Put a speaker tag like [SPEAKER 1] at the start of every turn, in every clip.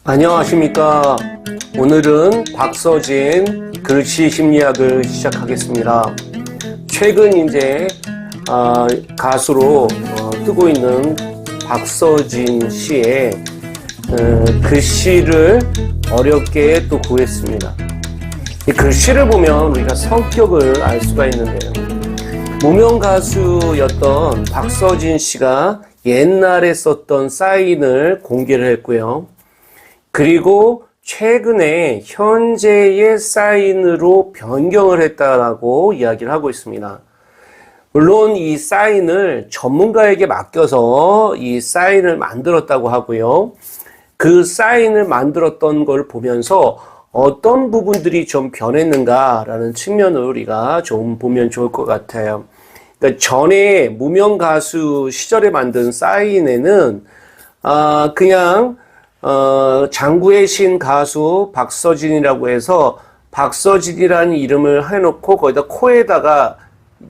[SPEAKER 1] 안녕하십니까. 오늘은 박서진 글씨 심리학을 시작하겠습니다. 최근 이제 가수로 뜨고 있는 박서진 씨의 글씨를 어렵게 또 구했습니다. 이 글씨를 보면 우리가 성격을 알 수가 있는데요. 무명 가수였던 박서진 씨가 옛날에 썼던 사인을 공개를 했고요. 그리고 최근에 현재의 사인으로 변경을 했다라고 이야기를 하고 있습니다. 물론 이 사인을 전문가에게 맡겨서 이 사인을 만들었다고 하고요. 그 사인을 만들었던 걸 보면서 어떤 부분들이 좀 변했는가라는 측면을 우리가 좀 보면 좋을 것 같아요. 그러니까 전에 무명 가수 시절에 만든 사인에는 그냥 장구의 신 가수 박서진이라고 해서 박서진이라는 이름을 해놓고 거기다 코에다가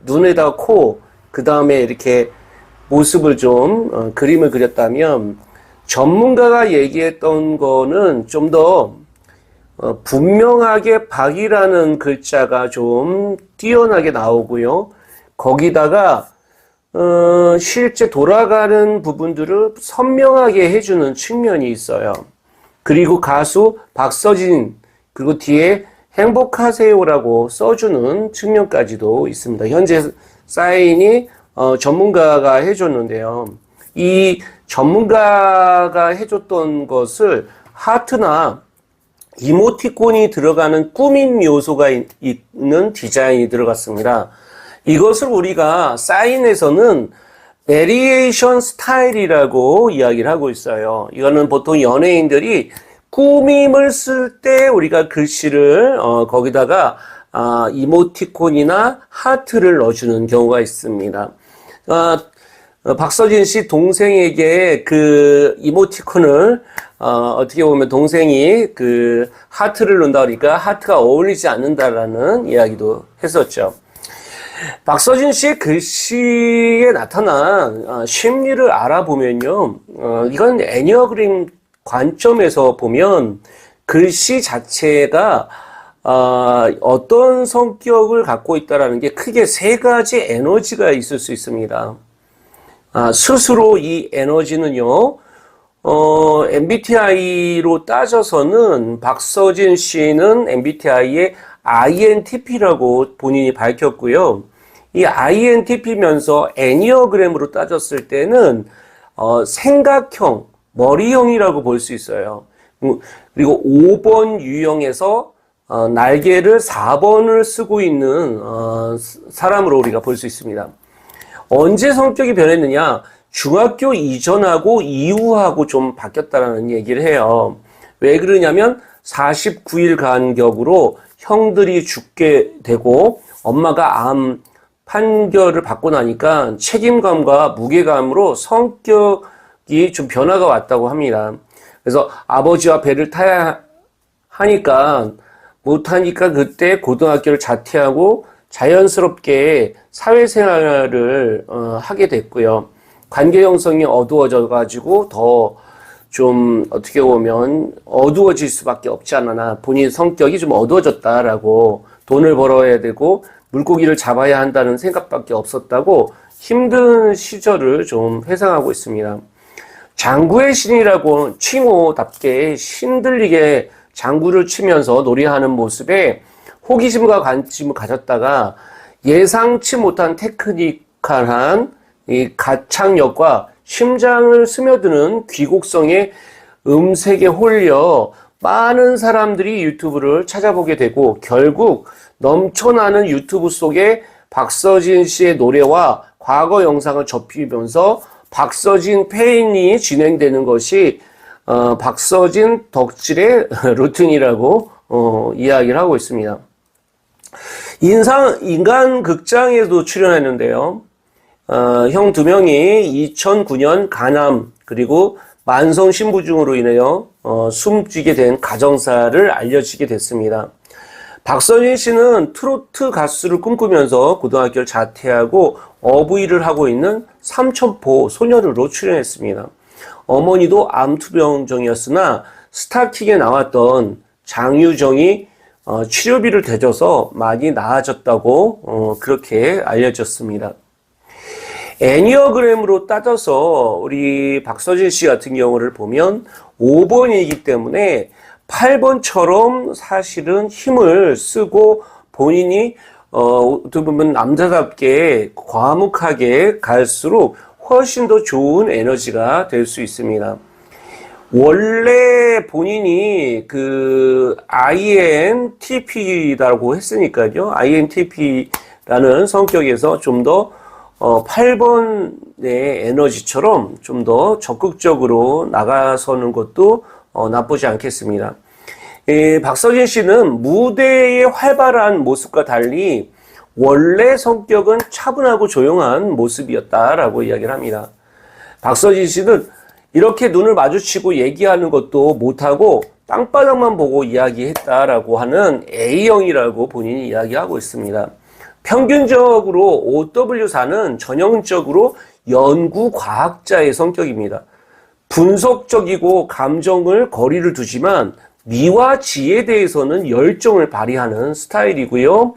[SPEAKER 1] 눈에다가 코, 그 다음에 이렇게 모습을 좀 그림을 그렸다면 전문가가 얘기했던 거는 좀 더 분명하게 박이라는 글자가 좀 뛰어나게 나오고요. 거기다가 실제 돌아가는 부분들을 선명하게 해주는 측면이 있어요. 그리고 가수 박서진, 그리고 뒤에 행복하세요라고 써주는 측면까지도 있습니다. 현재 사인이 전문가가 해줬는데요. 이 전문가가 해줬던 것을 하트나 이모티콘이 들어가는 꾸민 요소가 있는 디자인이 들어갔습니다. 이것을 우리가 사인에서는 베리에이션 스타일이라고 이야기를 하고 있어요. 이거는 보통 연예인들이 꾸밈을 쓸 때 우리가 글씨를 거기다가 이모티콘이나 하트를 넣어주는 경우가 있습니다. 박서진 씨 동생에게 그 이모티콘을 어떻게 보면 동생이 그 하트를 넣는다 그러니까 하트가 어울리지 않는다라는 이야기도 했었죠. 박서진 씨의 글씨에 나타난 심리를 알아보면요, 이건 애니어그램 관점에서 보면 글씨 자체가 어떤 성격을 갖고 있다라는 게 크게 세 가지 에너지가 있을 수 있습니다. 스스로 이 에너지는요, MBTI로 따져서는 박서진 씨는 MBTI의 INTP라고 본인이 밝혔고요. 이 INTP면서 애니어그램으로 따졌을 때는 생각형, 머리형이라고 볼 수 있어요. 그리고 5번 유형에서 날개를 4번을 쓰고 있는 사람으로 우리가 볼 수 있습니다. 언제 성격이 변했느냐? 중학교 이전하고 이후하고 좀 바뀌었다라는 얘기를 해요. 왜 그러냐면 49일 간격으로 형들이 죽게 되고 엄마가 암 판결을 받고 나니까 책임감과 무게감으로 성격이 좀 변화가 왔다고 합니다. 그래서 아버지와 배를 타야 하니까 못하니까 그때 고등학교를 자퇴하고 자연스럽게 사회생활을 하게 됐고요. 관계 형성이 어두워져 가지고 더 좀 어떻게 보면 어두워질 수밖에 없지 않나, 본인 성격이 좀 어두워졌다라고, 돈을 벌어야 되고 물고기를 잡아야 한다는 생각밖에 없었다고 힘든 시절을 좀 회상하고 있습니다. 장구의 신이라고 칭호답게 신들리게 장구를 치면서 노래하는 모습에 호기심과 관심을 가졌다가 예상치 못한 테크니컬한 이 가창력과 심장을 스며드는 귀곡성의 음색에 홀려 많은 사람들이 유튜브를 찾아보게 되고 결국 넘쳐나는 유튜브 속에 박서진 씨의 노래와 과거 영상을 접히면서 박서진 페인이 진행되는 것이 박서진 덕질의 루틴이라고 이야기를 하고 있습니다. 인간 극장에도 출연했는데요. 형 두 명이 2009년 간암 그리고 만성 신부증으로 인하여 숨지게 된 가정사를 알려지게 됐습니다. 박서진 씨는 트로트 가수를 꿈꾸면서 고등학교를 자퇴하고 어부일을 하고 있는 삼천포 소녀르로 출연했습니다. 어머니도 암투병정이었으나 스타킹에 나왔던 장유정이 치료비를 대줘서 많이 나아졌다고 그렇게 알려졌습니다. 애니어그램으로 따져서 우리 박서진 씨 같은 경우를 보면 5번이기 때문에 8번처럼 사실은 힘을 쓰고 본인이 어떻게 보면 남자답게 과묵하게 갈수록 훨씬 더 좋은 에너지가 될 수 있습니다. 원래 본인이 그 INTP라고 했으니까요. INTP라는 성격에서 좀 더 8번의 에너지처럼 좀 더 적극적으로 나가서는 것도 나쁘지 않겠습니다. 박서진 씨는 무대의 활발한 모습과 달리 원래 성격은 차분하고 조용한 모습이었다라고 이야기를 합니다. 박서진 씨는 이렇게 눈을 마주치고 얘기하는 것도 못하고 땅바닥만 보고 이야기했다라고 하는 A형이라고 본인이 이야기하고 있습니다. 평균적으로 OW4는 전형적으로 연구과학자의 성격입니다. 분석적이고 감정을 거리를 두지만 미와 지에 대해서는 열정을 발휘하는 스타일이고요.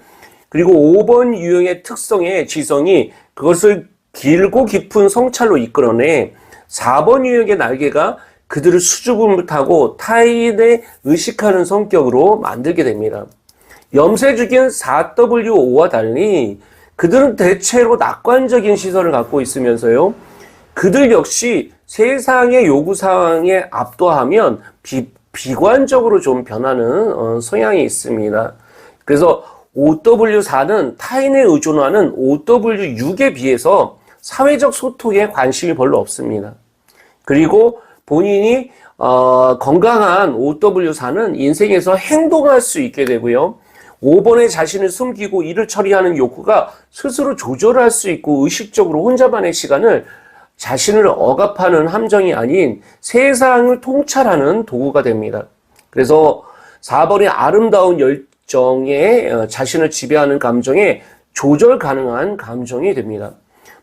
[SPEAKER 1] 그리고 5번 유형의 특성의 지성이 그것을 길고 깊은 성찰로 이끌어내 4번 유형의 날개가 그들을 수줍음을 타고 타인에 의식하는 성격으로 만들게 됩니다. 염세죽인 4W5와 달리 그들은 대체로 낙관적인 시선을 갖고 있으면서요. 그들 역시 세상의 요구사항에 압도하면 비관적으로 좀 변하는 성향이 있습니다. 그래서 OW4는 타인에 의존하는 OW6에 비해서 사회적 소통에 관심이 별로 없습니다. 그리고 본인이 건강한 OW4는 인생에서 행동할 수 있게 되고요. 5번의 자신을 숨기고 일을 처리하는 욕구가 스스로 조절할 수 있고 의식적으로 혼자만의 시간을 자신을 억압하는 함정이 아닌 세상을 통찰하는 도구가 됩니다. 그래서 4번의 아름다운 열정에 자신을 지배하는 감정에 조절 가능한 감정이 됩니다.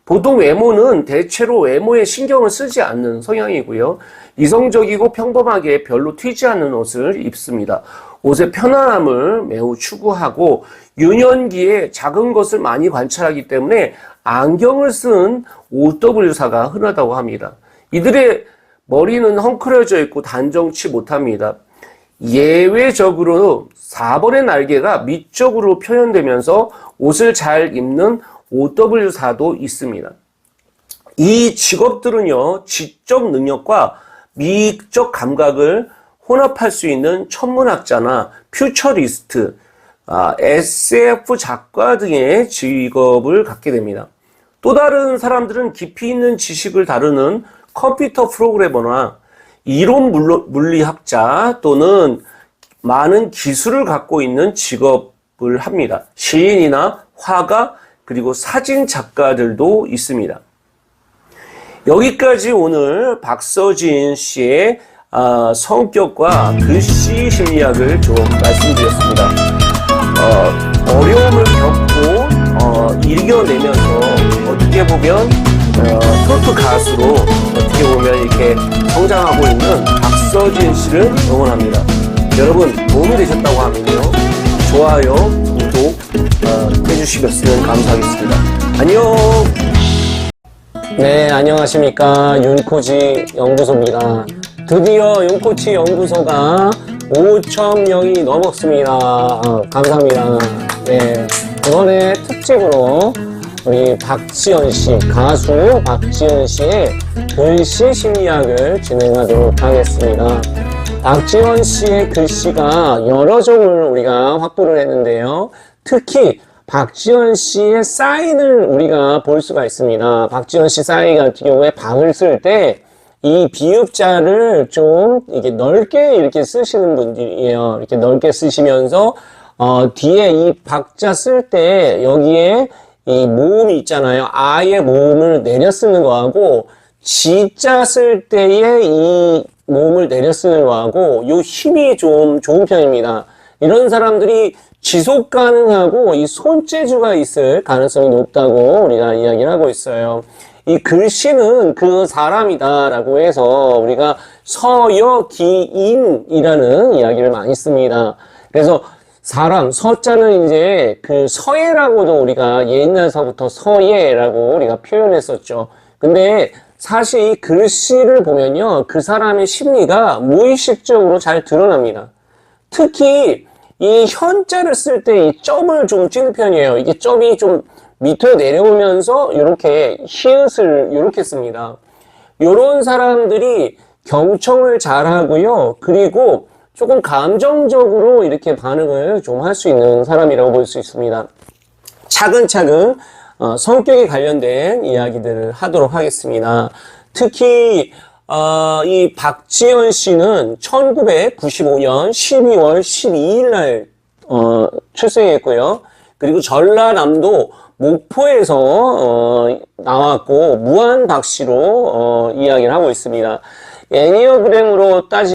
[SPEAKER 1] 보통 외모는 대체로 외모에 신경을 쓰지 않는 성향이고요. 이성적이고 평범하게 별로 튀지 않는 옷을 입습니다. 옷의 편안함을 매우 추구하고 유년기에 작은 것을 많이 관찰하기 때문에 안경을 쓴 OW4가 흔하다고 합니다. 이들의 머리는 헝클어져 있고 단정치 못합니다. 예외적으로 4번의 날개가 미적으로 표현되면서 옷을 잘 입는 OW4도 있습니다. 이 직업들은요, 지적 능력과 미적 감각을 혼합할 수 있는 천문학자나 퓨처리스트, SF 작가 등의 직업을 갖게 됩니다. 또 다른 사람들은 깊이 있는 지식을 다루는 컴퓨터 프로그래머나 이론 물리학자 또는 많은 기술을 갖고 있는 직업을 합니다. 시인이나 화가 그리고 사진 작가들도 있습니다. 여기까지 오늘 박서진 씨의 성격과 글씨 심리학을 좀 말씀드렸습니다. 어려움을 겪고 이겨내면서 어떻게 보면 트로트 가수로 어떻게 보면 이렇게 성장하고 있는 박서진 씨를 응원합니다. 여러분 도움이 되셨다고 하면요, 좋아요, 구독 해주시면 감사하겠습니다. 안녕.
[SPEAKER 2] 네, 안녕하십니까. 윤코치 연구소입니다. 드디어 윤코치 연구소가 5,000명이 넘었습니다. 감사합니다. 네, 이번에 특집으로 우리 박지연 씨, 가수 박지연 씨의 글씨 심리학을 진행하도록 하겠습니다. 박지연 씨의 글씨가 여러 종을 우리가 확보를 했는데요. 특히 박지연 씨의 사인을 우리가 볼 수가 있습니다. 박지연 씨 사인 같은 경우에 방을 쓸 때 이 비읍자를 좀 이렇게 넓게 이렇게 쓰시는 분들이에요. 이렇게 넓게 쓰시면서 뒤에 이 박자 쓸 때 여기에 이 모음이 있잖아요. 아의 모음을 내려 쓰는 거하고 지자 쓸 때에 이 모음을 내려 쓰는 거하고 요 힘이 좀 좋은 편입니다. 이런 사람들이 지속 가능하고 이 손재주가 있을 가능성이 높다고 우리가 이야기를 하고 있어요. 이 글씨는 그 사람이다라고 해서 우리가 서여기인이라는 이야기를 많이 씁니다. 그래서 사람, 서자는 이제 그 서예라고도 우리가 옛날서부터 서예라고 우리가 표현했었죠. 근데 사실 이 글씨를 보면요, 그 사람의 심리가 무의식적으로 잘 드러납니다. 특히 이 현자를 쓸 때 이 점을 좀 찍는 편이에요. 이게 점이 좀 밑으로 내려오면서 이렇게 히읗을 이렇게 씁니다. 이런 사람들이 경청을 잘하고요. 그리고 조금 감정적으로 이렇게 반응을 좀 할 수 있는 사람이라고 볼 수 있습니다. 차근차근 성격에 관련된 이야기들을 하도록 하겠습니다. 특히 이 박지현 씨는 1995년 12월 12일 날 출생했고요. 그리고 전라남도 목포에서 나왔고 무한박씨로 이야기를 하고 있습니다. 애니어그램으로 따지